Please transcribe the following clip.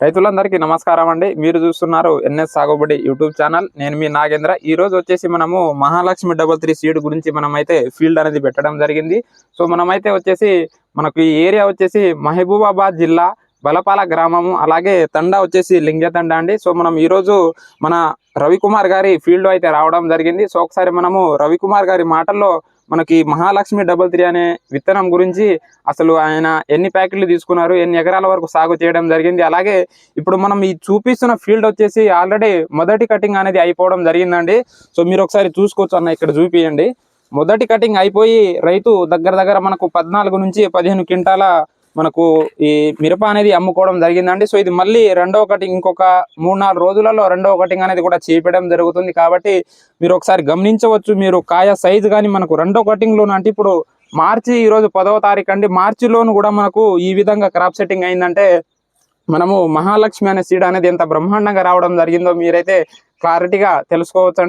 రైతులందరికీ నమస్కారం అండి. మీరు చూస్తున్నారు ఎన్ఎస్ సాగుబడి యూట్యూబ్ ఛానల్. నేను మీ నాగేంద్ర. ఈ రోజు వచ్చేసి మనము మహాలక్ష్మి 33 సీడ్ గురించి మనమైతే ఫీల్డ్ అనేది పెట్టడం జరిగింది. సో మనమైతే వచ్చేసి మనకు ఈ ఏరియా వచ్చేసి మహబూబాబాద్ జిల్లా బలపాల గ్రామము, అలాగే తండా వచ్చేసి లింగతండ అండి. సో మనం ఈరోజు మన రవికుమార్ గారి ఫీల్డ్ అయితే రావడం జరిగింది. సో ఒకసారి మనము రవికుమార్ గారి మాటల్లో మనకి మహాలక్ష్మి 33 అనే విత్తనం గురించి, అసలు ఆయన ఎన్ని ప్యాకెట్లు తీసుకున్నారు, ఎన్ని ఎకరాల వరకు సాగు చేయడం జరిగింది, అలాగే ఇప్పుడు మనం ఈ చూపిస్తున్న ఫీల్డ్ వచ్చేసి ఆల్రెడీ మొదటి కటింగ్ అనేది అయిపోవడం జరిగిందండి. సో మీరు ఒకసారి చూసుకోవచ్చు అన్న, ఇక్కడ చూపియండి. మొదటి కటింగ్ అయిపోయి రైతు దగ్గర మనకు 14 నుంచి 15 క్వింటాల మనకు ఈ మిరప అనేది అమ్ముకోవడం జరిగిందండి. సో ఇది మళ్ళీ రెండవ కటింగ్, ఇంకొక 3-4 రోజులలో రెండవ కటింగ్ అనేది కూడా చేపడం జరుగుతుంది. కాబట్టి మీరు ఒకసారి గమనించవచ్చు. మీరు కాయ సైజు కానీ మనకు రెండో కటింగ్లోను, అంటే ఇప్పుడు మార్చి, ఈరోజు 10వ తారీఖు అండి, మార్చిలోను కూడా మనకు ఈ విధంగా క్రాప్ సెట్టింగ్ అయిందంటే మనము మహాలక్ష్మి అనే సీడ్ అనేది ఎంత బ్రహ్మాండంగా రావడం జరిగిందో మీరైతే క్లారిటీగా తెలుసుకోవచ్చు.